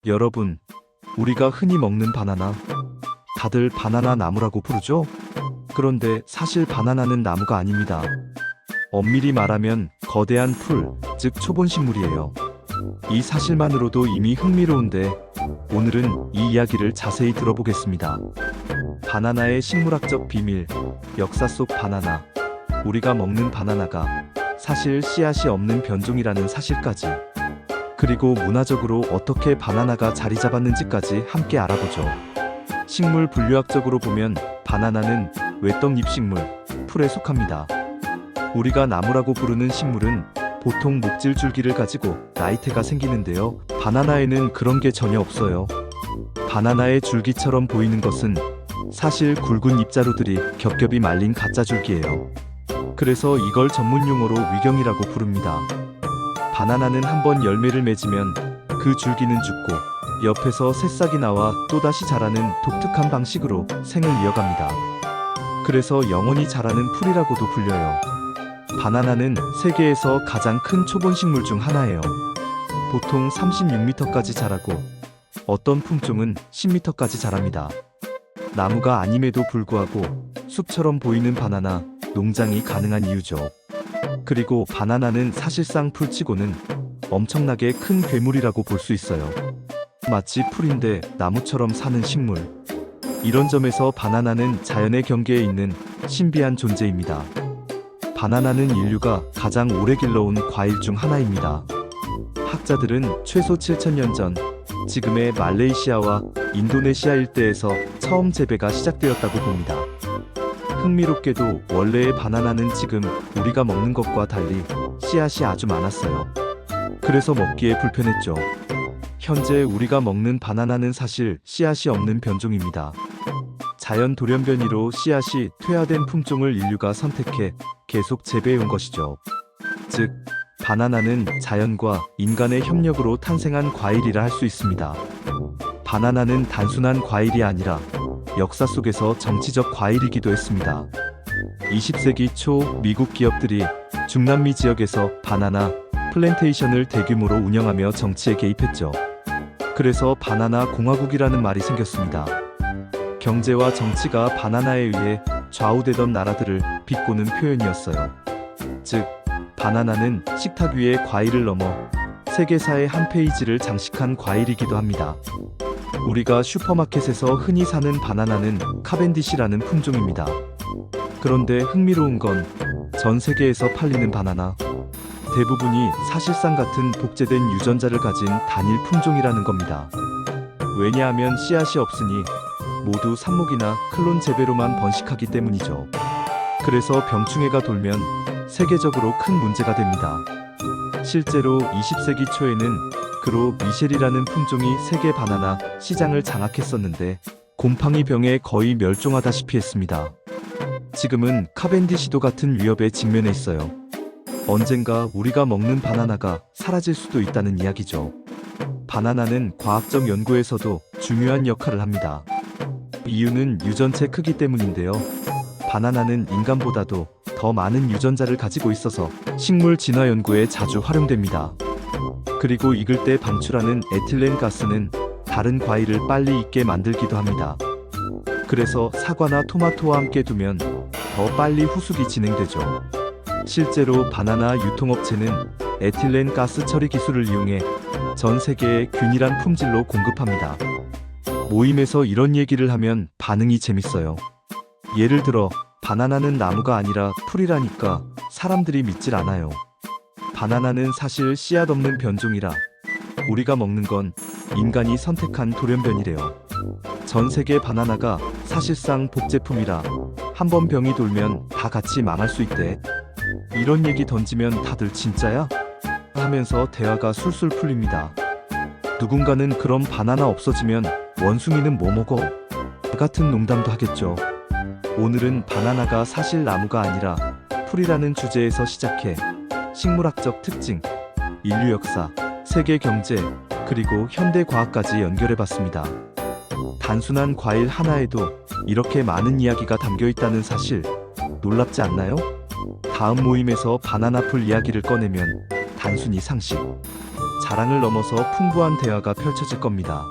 여러분, 우리가 흔히 먹는 바나나, 다들 바나나 나무라고 부르죠? 그런데 사실 바나나는 나무가 아닙니다. 엄밀히 말하면 거대한 풀, 즉 초본식물이에요. 이 사실만으로도 이미 흥미로운데 오늘은 이 이야기를 자세히 들어보겠습니다. 바나나의 식물학적 비밀, 역사 속 바나나, 우리가 먹는 바나나가 사실 씨앗이 없는 변종이라는 사실까지, 그리고 문화적으로 어떻게 바나나가 자리 잡았는지까지 함께 알아보죠. 식물 분류학적으로 보면 바나나는 외떡잎식물, 풀에 속합니다. 우리가 나무라고 부르는 식물은 보통 목질 줄기를 가지고 나이테가 생기는데요. 바나나에는 그런 게 전혀 없어요. 바나나의 줄기처럼 보이는 것은 사실 굵은 잎자루들이 겹겹이 말린 가짜 줄기예요. 그래서 이걸 전문 용어로 위경이라고 부릅니다. 바나나는 한번 열매를 맺으면 그 줄기는 죽고 옆에서 새싹이 나와 또다시 자라는 독특한 방식으로 생을 이어갑니다. 그래서 영원히 자라는 풀이라고도 불려요. 바나나는 세계에서 가장 큰 초본식물 중 하나예요. 보통 36m까지 자라고 어떤 품종은 10m까지 자랍니다. 나무가 아님에도 불구하고 숲처럼 보이는 바나나 농장이 가능한 이유죠. 그리고 바나나는 사실상 풀치고는 엄청나게 큰 괴물이라고 볼 수 있어요. 마치 풀인데 나무처럼 사는 식물. 이런 점에서 바나나는 자연의 경계에 있는 신비한 존재입니다. 바나나는 인류가 가장 오래 길러온 과일 중 하나입니다. 학자들은 최소 7,000년 전 지금의 말레이시아와 인도네시아 일대에서 처음 재배가 시작되었다고 봅니다. 흥미롭게도 원래의 바나나는 지금 우리가 먹는 것과 달리 씨앗이 아주 많았어요. 그래서 먹기에 불편했죠. 현재 우리가 먹는 바나나는 사실 씨앗이 없는 변종입니다. 자연 돌연변이로 씨앗이 퇴화된 품종을 인류가 선택해 계속 재배해온 것이죠. 즉, 바나나는 자연과 인간의 협력으로 탄생한 과일이라 할 수 있습니다. 바나나는 단순한 과일이 아니라 역사 속에서 정치적 과일이기도 했습니다. 20세기 초 미국 기업들이 중남미 지역에서 바나나 플랜테이션을 대규모로 운영하며 정치에 개입했죠. 그래서 바나나 공화국이라는 말이 생겼습니다. 경제와 정치가 바나나에 의해 좌우되던 나라들을 비꼬는 표현이었어요. 즉, 바나나는 식탁 위의 과일을 넘어 세계사의 한 페이지를 장식한 과일이기도 합니다. 우리가 슈퍼마켓에서 흔히 사는 바나나는 카벤디시라는 품종입니다. 그런데 흥미로운 건 전 세계에서 팔리는 바나나 대부분이 사실상 같은 복제된 유전자를 가진 단일 품종이라는 겁니다. 왜냐하면 씨앗이 없으니 모두 삽목이나 클론 재배로만 번식하기 때문이죠. 그래서 병충해가 돌면 세계적으로 큰 문제가 됩니다. 실제로 20세기 초에는 그로 미셸이라는 품종이 세계 바나나 시장을 장악했었는데 곰팡이 병에 거의 멸종하다시피 했습니다. 지금은 카벤디시도 같은 위협에 직면해 있어요. 언젠가 우리가 먹는 바나나가 사라질 수도 있다는 이야기죠. 바나나는 과학적 연구에서도 중요한 역할을 합니다. 이유는 유전체 크기 때문인데요. 바나나는 인간보다도 더 많은 유전자를 가지고 있어서 식물 진화 연구에 자주 활용됩니다. 그리고 익을 때 방출하는 에틸렌 가스는 다른 과일을 빨리 익게 만들기도 합니다. 그래서 사과나 토마토와 함께 두면 더 빨리 후숙이 진행되죠. 실제로 바나나 유통업체는 에틸렌 가스 처리 기술을 이용해 전 세계에 균일한 품질로 공급합니다. 모임에서 이런 얘기를 하면 반응이 재밌어요. 예를 들어 바나나는 나무가 아니라 풀이라니까 사람들이 믿질 않아요. 바나나는 사실 씨앗 없는 변종이라 우리가 먹는 건 인간이 선택한 돌연변이래요. 전 세계 바나나가 사실상 복제품이라 한번 병이 돌면 다 같이 망할 수 있대. 이런 얘기 던지면 다들 진짜야? 하면서 대화가 술술 풀립니다. 누군가는 그럼 바나나 없어지면 원숭이는 뭐 먹어? 같은 농담도 하겠죠. 오늘은 바나나가 사실 나무가 아니라 풀이라는 주제에서 시작해 식물학적 특징, 인류 역사, 세계 경제, 그리고 현대 과학까지 연결해봤습니다. 단순한 과일 하나에도 이렇게 많은 이야기가 담겨 있다는 사실 놀랍지 않나요? 다음 모임에서 바나나 풀 이야기를 꺼내면 단순히 상식, 자랑을 넘어서 풍부한 대화가 펼쳐질 겁니다.